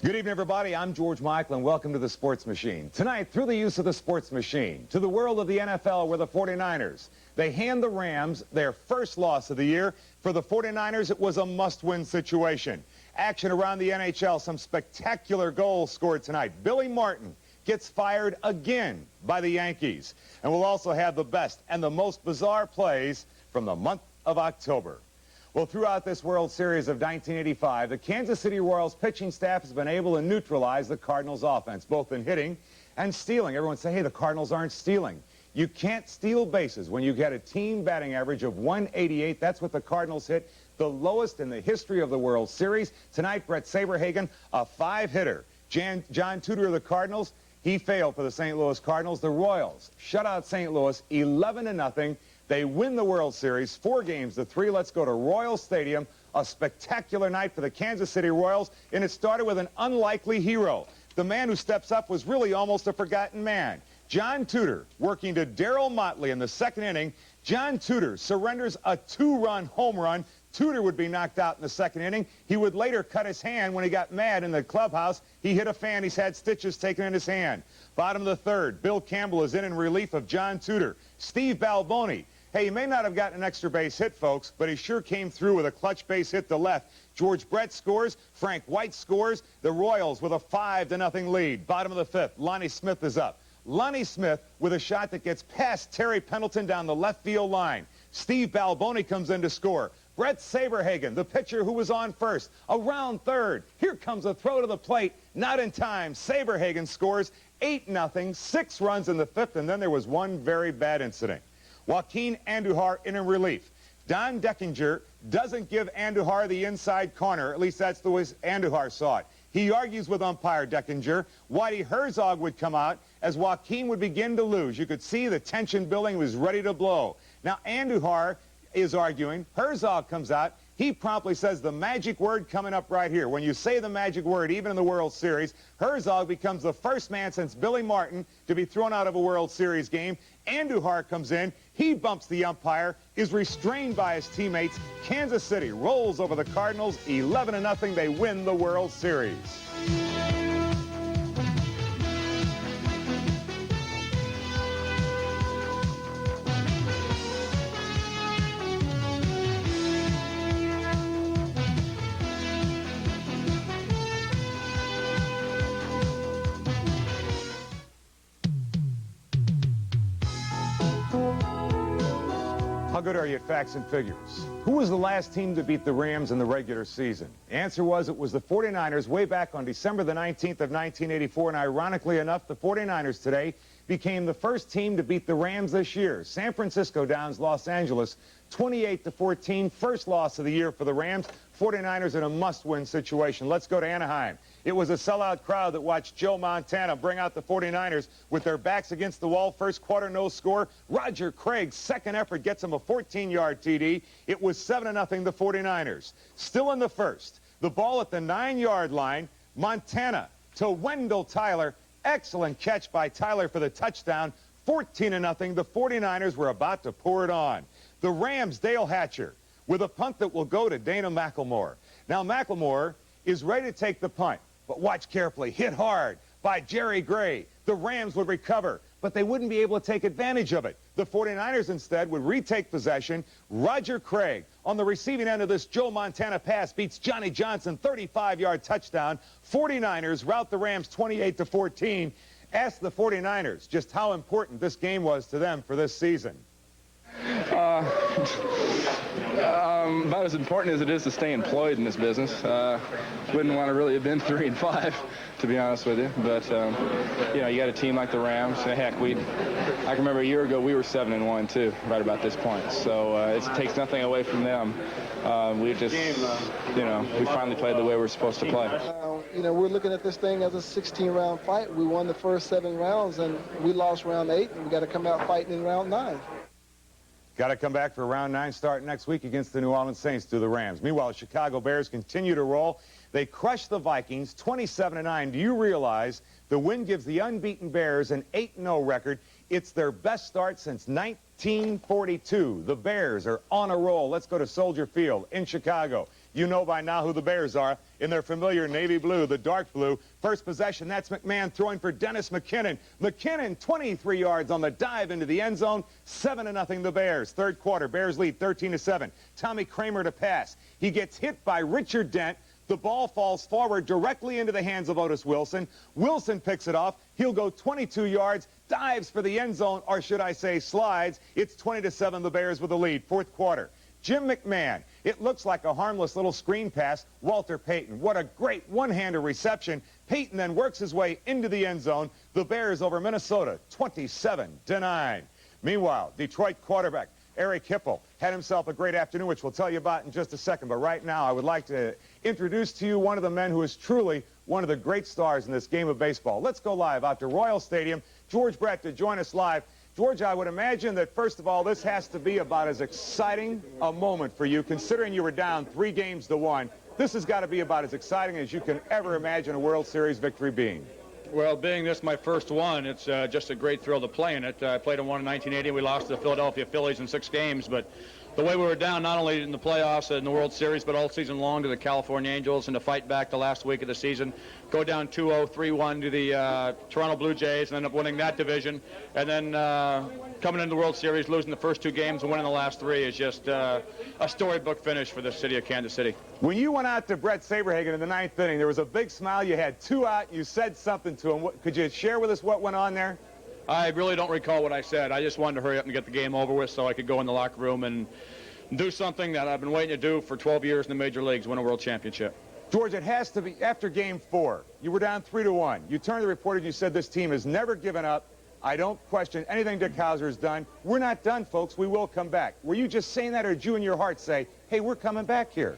Good evening, everybody. I'm George Michael, and welcome to the Sports Machine. Tonight, through the use of the Sports Machine, to the world of the NFL where the 49ers, they hand the Rams their first loss of the year. For the 49ers, it was a must-win situation. Action around the NHL, some spectacular goals scored tonight. Billy Martin gets fired again by the Yankees. And we'll also have the best and the most bizarre plays from the month of October. Well, throughout this World Series of 1985, the Kansas City Royals pitching staff has been able to neutralize the Cardinals' offense, both in hitting and stealing. Everyone say, hey, the Cardinals aren't stealing. You can't steal bases when you get a team batting average of 188. That's what the Cardinals hit, the lowest in the history of the World Series. Tonight, Brett Saberhagen, a 5-hitter. John Tudor of the Cardinals, he failed for the St. Louis Cardinals. The Royals shut out St. Louis 11-0. They win the World Series, 4-3. Let's go to Royal Stadium. A spectacular night for the Kansas City Royals, and it started with an unlikely hero. The man who steps up was really almost a forgotten man. John Tudor, working to Darryl Motley in the second inning. John Tudor surrenders a 2-run home run. Tudor would be knocked out in the second inning. He would later cut his hand when he got mad in the clubhouse. He hit a fan. He's had stitches taken in his hand. Bottom of the third, Bill Campbell is in relief of John Tudor. Steve Balboni. Hey, he may not have gotten an extra base hit, folks, but he sure came through with a clutch base hit to left. George Brett scores. Frank White scores. The Royals with a 5-0 lead. Bottom of the fifth, Lonnie Smith is up. Lonnie Smith with a shot that gets past Terry Pendleton down the left field line. Steve Balboni comes in to score. Brett Saberhagen, the pitcher who was on first, around third. Here comes a throw to the plate. Not in time. Saberhagen scores 8-0, 6 runs in the fifth, and then there was one very bad incident. Joaquin Andujar in relief. Don Deckinger doesn't give Andujar the inside corner. At least that's the way Andujar saw it. He argues with umpire Deckinger. Whitey Herzog would come out as Joaquin would begin to lose. You could see the tension building, was ready to blow. Now Andujar is arguing. Herzog comes out. He promptly says the magic word coming up right here. When you say the magic word, even in the World Series, Herzog becomes the first man since Billy Martin to be thrown out of a World Series game. Andujar comes in. He bumps the umpire, is restrained by his teammates. Kansas City rolls over the Cardinals 11-0. They win the World Series. How good are you at facts and figures? Who was the last team to beat the Rams in the regular season? The answer was it was the 49ers way back on December the 19th of 1984, and ironically enough, the 49ers today became the first team to beat the Rams this year. San Francisco downs Los Angeles 28-14, first loss of the year for the Rams. 49ers in a must-win situation. Let's go to Anaheim. It was a sellout crowd that watched Joe Montana bring out the 49ers with their backs against the wall. First quarter, no score. Roger Craig's second effort gets him a 14-yard TD. It was 7-0 the 49ers. Still in the first, the ball at the 9-yard line. Montana to Wendell Tyler. Excellent catch by Tyler for the touchdown. 14-0. The 49ers were about to pour it on. The Rams, Dale Hatcher, with a punt that will go to Dana McLemore. Now, McLemore is ready to take the punt, but watch carefully. Hit hard by Jerry Gray. The Rams would recover, but they wouldn't be able to take advantage of it. The 49ers instead would retake possession. Roger Craig on the receiving end of this Joe Montana pass beats Johnny Johnson, 35-yard touchdown. 49ers rout the Rams 28-14. Ask the 49ers just how important this game was to them for this season. About as important as it is to stay employed in this business. Wouldn't want to really have been 3-5, to be honest with you. But you know, you got a team like the Rams. Heck, I can remember a year ago we were 7-1 too, right about this point. So it takes nothing away from them. We just, you know, we finally played the way we're supposed to play. You know, we're looking at this thing as a 16-round fight. We won the first 7 rounds, and we lost round 8, and we got to come out fighting in round 9. Got to come back for round 9 starting next week against the New Orleans Saints to the Rams. Meanwhile, Chicago Bears continue to roll. They crushed the Vikings 27-9. Do you realize the win gives the unbeaten Bears an 8-0 record? It's their best start since 1942. The Bears are on a roll. Let's go to Soldier Field in Chicago. You know by now who the Bears are in their familiar navy blue, the dark blue. First possession, that's McMahon throwing for Dennis McKinnon. McKinnon, 23 yards on the dive into the end zone. 7-0 the Bears. Third quarter, Bears lead 13-7. Tommy Kramer to pass. He gets hit by Richard Dent. The ball falls forward directly into the hands of Otis Wilson. Wilson picks it off. He'll go 22 yards, dives for the end zone, or should I say slides. It's 20-7, the Bears with the lead. Fourth quarter. Jim McMahon. It looks like a harmless little screen pass. Walter Payton. What a great one-hander reception. Payton then works his way into the end zone. The Bears over Minnesota, 27-9. Meanwhile, Detroit quarterback Eric Hipple had himself a great afternoon, which we'll tell you about in just a second. But right now, I would like to introduce to you one of the men who is truly one of the great stars in this game of baseball. Let's go live out to Royal Stadium. George Brett to join us live. George, I would imagine that, first of all, this has to be about as exciting a moment for you, considering you were down 3-1. This has got to be about as exciting as you can ever imagine a World Series victory being. Well, being this my first one, it's just a great thrill to play in it. I played in one in 1980. We lost to the Philadelphia Phillies in 6 games, but the way we were down not only in the playoffs and the World Series, but all season long to the California Angels, and to fight back the last week of the season, go down 2-0, 3-1 to the Toronto Blue Jays, and end up winning that division, and then coming into the World Series, losing the first 2 games and winning the last 3 is just a storybook finish for the city of Kansas City. When you went out to Brett Saberhagen in the 9th inning, there was a big smile. You had 2 out. You said something to him. Could you share with us what went on there? I really don't recall what I said. I just wanted to hurry up and get the game over with so I could go in the locker room and do something that I've been waiting to do for 12 years in the major leagues, win a world championship. George, it has to be after Game 4. You were down 3-1. You turned to the reporter and you said this team has never given up. I don't question anything Dick Hauser has done. We're not done, folks. We will come back. Were you just saying that, or did you in your heart say, hey, we're coming back here?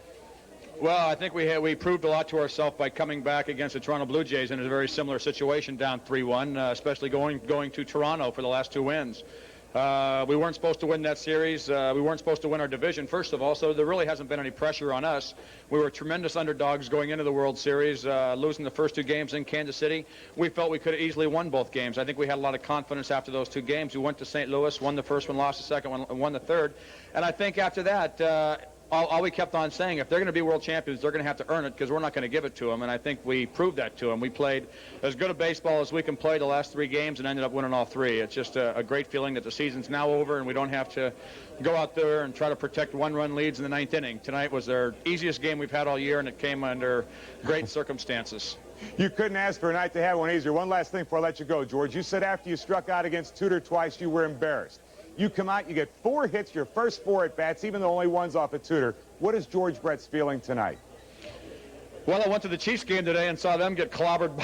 Well, I think we proved a lot to ourselves by coming back against the Toronto Blue Jays in a very similar situation, down 3-1, especially going to Toronto for the last 2 wins. We weren't supposed to win that series. We weren't supposed to win our division, first of all, so there really hasn't been any pressure on us. We were tremendous underdogs going into the World Series, losing the first 2 games in Kansas City. We felt we could have easily won both games. I think we had a lot of confidence after those 2 games. We went to St. Louis, won the first one, lost the second one, and won the third. And I think after that, all we kept on saying, if they're going to be world champions, they're going to have to earn it, because we're not going to give it to them. And I think we proved that to them. We played as good a baseball as we can play the last 3 games and ended up winning all 3. It's just a great feeling that the season's now over and we don't have to go out there and try to protect 1-run leads in the 9th inning. Tonight was their easiest game we've had all year, and it came under great circumstances. You couldn't ask for a night to have one easier. One last thing before I let you go, George. You said after you struck out against Tudor twice, you were embarrassed. You come out, you get 4 hits, your first 4 at-bats, even though only one's off at Tudor. What is George Brett's feeling tonight? Well, I went to the Chiefs game today and saw them get clobbered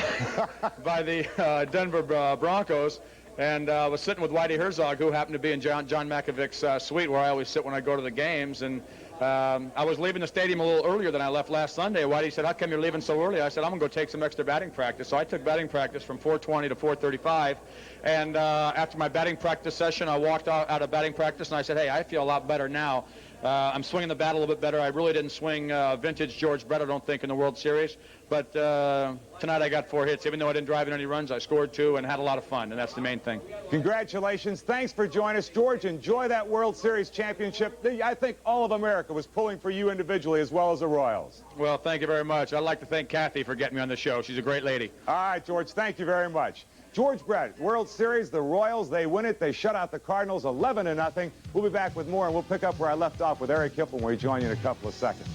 by the Denver Broncos, and was sitting with Whitey Herzog, who happened to be in John Makovic's suite, where I always sit when I go to the games. And I was leaving the stadium a little earlier than I left last Sunday. Whitey said, how come you're leaving so early? I said, I'm going to go take some extra batting practice. So I took batting practice from 4:20 to 4:35. And after my batting practice session, I walked out of batting practice, and I said, hey, I feel a lot better now. I'm swinging the bat a little bit better. I really didn't swing vintage George Brett, I don't think, in the World Series. But tonight I got 4 hits. Even though I didn't drive in any runs, I scored 2 and had a lot of fun, and that's the main thing. Congratulations. Thanks for joining us, George. Enjoy that World Series championship. I think all of America was pulling for you individually as well as the Royals. Well, thank you very much. I'd like to thank Kathy for getting me on the show. She's a great lady. All right, George, thank you very much. George Brett, World Series, the Royals, they win it. They shut out the Cardinals 11-0. We'll be back with more, and we'll pick up where I left off with Eric Hipple when we join you in a couple of seconds.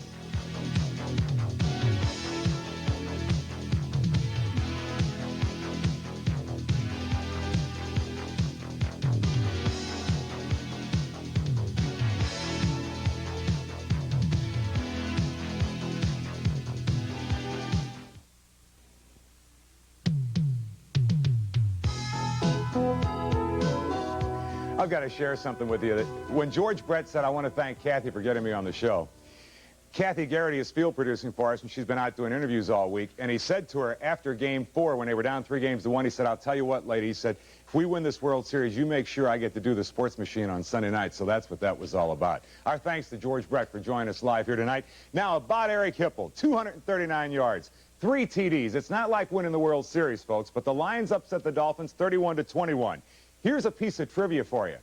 I've got to share something with you. When George Brett said, I want to thank Kathy for getting me on the show, Kathy Garrity is field producing for us, and she's been out doing interviews all week. And he said to her after Game 4, when they were down 3-1, he said, I'll tell you what, lady, he said, if we win this World Series, you make sure I get to do the Sports Machine on Sunday night. So that's what that was all about. Our thanks to George Brett for joining us live here tonight. Now, about Eric Hipple, 239 yards, 3 TDs. It's not like winning the World Series, folks, but the Lions upset the Dolphins 31-21. Here's a piece of trivia for you.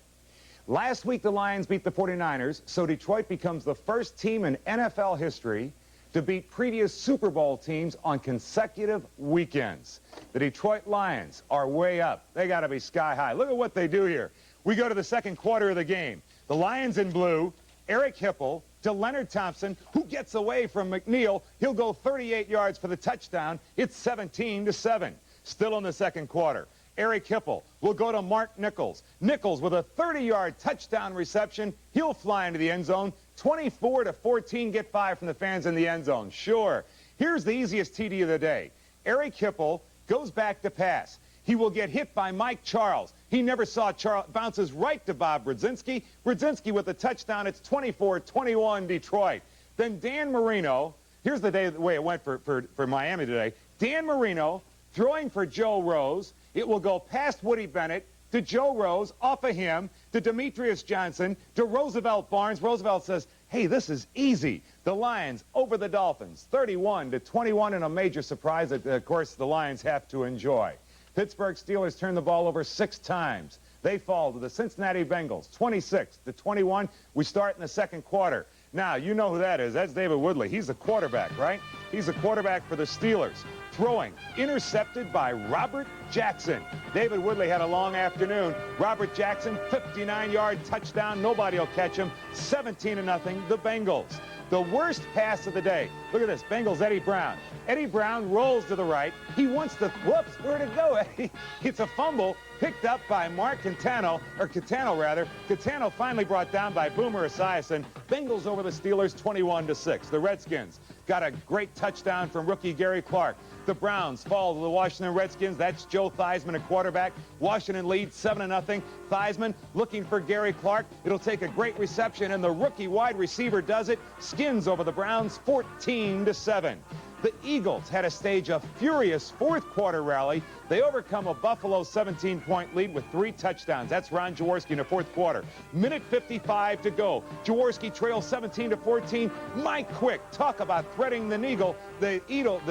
Last week, the Lions beat the 49ers, so Detroit becomes the first team in NFL history to beat previous Super Bowl teams on consecutive weekends. The Detroit Lions are way up. They got to be sky high. Look at what they do here. We go to the second quarter of the game. The Lions in blue, Eric Hipple to Leonard Thompson, who gets away from McNeil. He'll go 38 yards for the touchdown. It's 17-7. Still in the second quarter. Eric Hipple will go to Mark Nichols. Nichols with a 30-yard touchdown reception. He'll fly into the end zone. 24-14, get 5 from the fans in the end zone. Sure. Here's the easiest TD of the day. Eric Hipple goes back to pass. He will get hit by Mike Charles. He never saw Charles. Bounces right to Bob Brzezinski. Brzezinski with a touchdown. It's 24-21 Detroit. Then Dan Marino. Here's the way it went for Miami today. Dan Marino throwing for Joe Rose. It will go past Woody Bennett to Joe Rose, off of him, to Demetrius Johnson, to Roosevelt Barnes. Roosevelt says, hey, this is easy. The Lions over the Dolphins, 31-21, and a major surprise that, of course, the Lions have to enjoy. Pittsburgh Steelers turn the ball over 6 times. They fall to the Cincinnati Bengals, 26-21. We start in the second quarter. Now, you know who that is. That's David Woodley. He's the quarterback, right? He's the quarterback for the Steelers. Throwing, intercepted by Robert Jackson. David Woodley had a long afternoon. Robert Jackson, 59-yard touchdown. Nobody will catch him. 17-0, the Bengals. The worst pass of the day. Look at this. Bengals, Eddie Brown. Eddie Brown rolls to the right. He wants to, whoops, where'd it go, Eddie? It's a fumble picked up by Mark Catano, or Catano rather. Catano finally brought down by Boomer Esiason. Bengals over the Steelers 21-6. The Redskins got a great touchdown from rookie Gary Clark. The Browns fall to the Washington Redskins. That's Joe Theismann at quarterback. Washington leads 7-0. Theismann looking for Gary Clark. It'll take a great reception, and the rookie wide receiver does it. Skins over the Browns 14-7. The Eagles had to stage a furious fourth quarter rally. They overcome a Buffalo 17-point lead with 3 touchdowns. That's Ron Jaworski in the fourth quarter. Minute 55 to go. Jaworski trails 17-14. Mike Quick, talk about threading the needle. The Eagles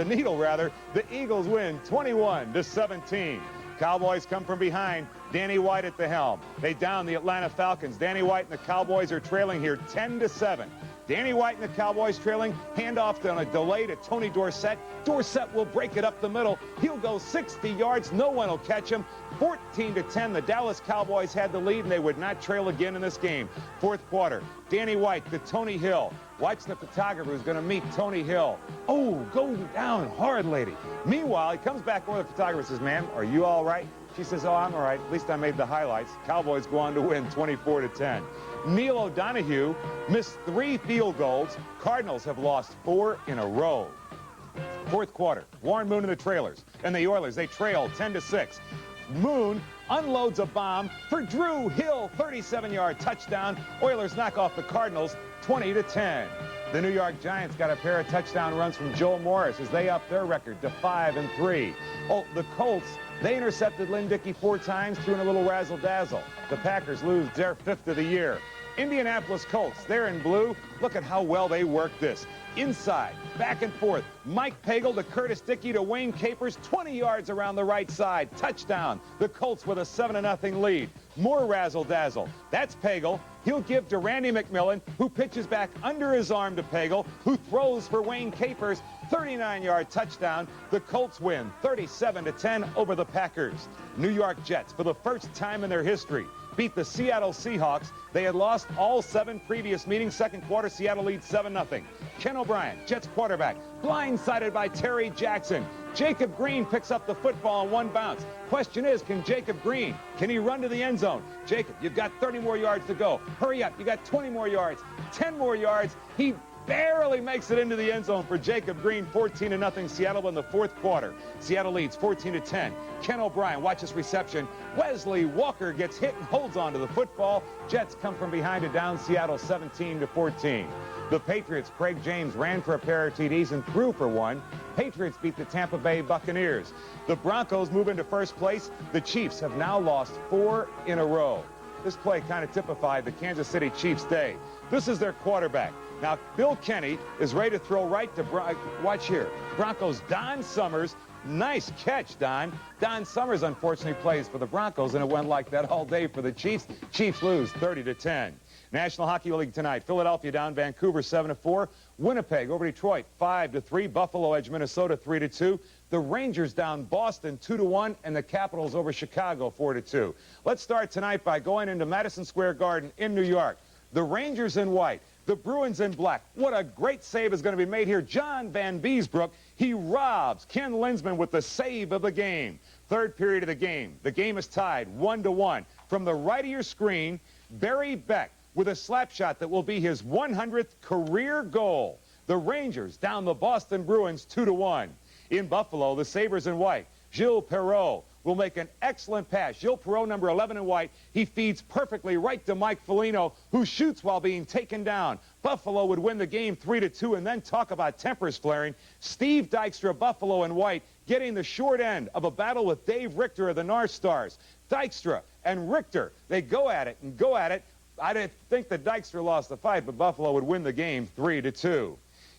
win 21-17. Cowboys come from behind. Danny White at the helm. They down the Atlanta Falcons. Danny White and the Cowboys are trailing here 10-7. Danny White and the Cowboys trailing. Handoff on a delay to Tony Dorsett. Dorsett will break it up the middle. He'll go 60 yards. No one will catch him. 14-10. The Dallas Cowboys had the lead, and they would not trail again in this game. Fourth quarter. Danny White to Tony Hill. Watch the photographer who's going to meet Tony Hill. Oh, go down hard, lady. Meanwhile, he comes back over. The photographer says, ma'am, are you all right? She says, oh, I'm all right. At least I made the highlights. Cowboys go on to win 24-10. Neil O'Donohue missed 3 field goals. Cardinals have lost 4 in a row. Fourth quarter, Warren Moon and the Trailers. And the Oilers, they trail 10-6. Moon unloads a bomb for Drew Hill, 37-yard touchdown. Oilers knock off the Cardinals 20-10. The New York Giants got a pair of touchdown runs from Joe Morris as they up their record to 5-3. Oh, the Colts, they intercepted Lynn Dickey 4 times, threw in a little razzle-dazzle. The Packers lose their 5th of the year. Indianapolis Colts, they're in blue. Look at how well they work this. Inside, back and forth. Mike Pagel to Curtis Dickey to Wayne Capers, 20 yards around the right side. Touchdown. The Colts with a 7-0 lead. More razzle-dazzle. That's Pagel. He'll give to Randy McMillan, who pitches back under his arm to Pagel, who throws for Wayne Capers. 39-yard touchdown. The Colts win 37-10 over the Packers. New York Jets, for the first time in their history, beat the Seattle Seahawks. They had lost all 7 previous meetings. Second quarter, Seattle leads 7-0. Ken O'Brien, Jets quarterback, blindsided by Terry Jackson. Jacob Green picks up the football on 1 bounce. Question is, can Jacob Green, can he run to the end zone? Jacob, you've got 30 more yards to go. Hurry up, you got 20 more yards, 10 more yards. He barely makes it into the end zone for Jacob Green. 14-0 Seattle in the fourth quarter. Seattle leads 14-10. Ken O'Brien, watch this reception. Wesley Walker gets hit and holds on to the football. Jets come from behind to down Seattle 17-14. The Patriots, Craig James ran for a pair of TDs and threw for one. Patriots beat the Tampa Bay Buccaneers. The Broncos move into first place. The Chiefs have now lost 4 in a row. This play kind of typified the Kansas City Chiefs' day. This is their quarterback. Now, Bill Kenny is ready to throw right to watch here. Broncos, Don Summers. Nice catch, Don. Don Summers, unfortunately, plays for the Broncos, and it went like that all day for the Chiefs. Chiefs lose 30-10. National Hockey League tonight. Philadelphia down Vancouver 7-4. Winnipeg over Detroit 5-3. Buffalo edge Minnesota 3-2. The Rangers down Boston 2-1, and the Capitals over Chicago 4-2. Let's start tonight by going into Madison Square Garden in New York. The Rangers in white, the Bruins in black. What a great save is going to be made here. John Van Beesbrook, he robs Ken Linsman with the save of the game. Third period of the game. The game is tied 1-1. From the right of your screen, Barry Beck with a slap shot that will be his 100th career goal. The Rangers down the Boston Bruins 2-1. In Buffalo, the Sabres in white. Gilles Perreault will make an excellent pass. Gilles Perreault, number 11 in white. He feeds perfectly right to Mike Foligno, who shoots while being taken down. Buffalo would win the game 3-2, and then talk about tempers flaring. Steve Dykstra, Buffalo in white, getting the short end of a battle with Dave Richter of the North Stars. Dykstra and Richter, they go at it and go at it. I didn't think that Dykstra lost the fight, but Buffalo would win the game 3-2.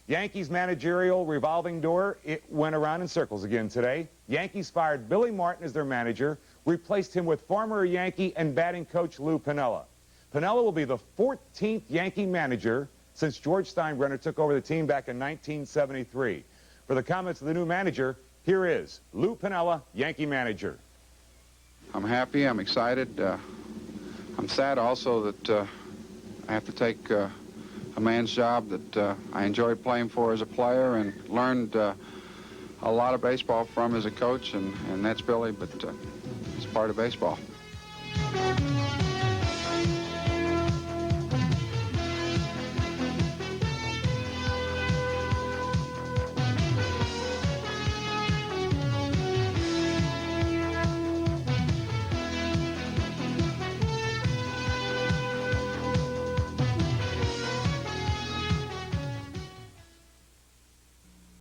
Yankees managerial revolving door, it went around in circles again today. Yankees fired Billy Martin as their manager, replaced him with former Yankee and batting coach Lou Piniella. Piniella will be the 14th Yankee manager since George Steinbrenner took over the team back in 1973. For the comments of the new manager, here is Lou Piniella, Yankee manager. I'm happy, I'm excited. I'm sad also that I have to take a man's job that I enjoyed playing for as a player and learned a lot of baseball from as a coach, and that's Billy, but it's part of baseball.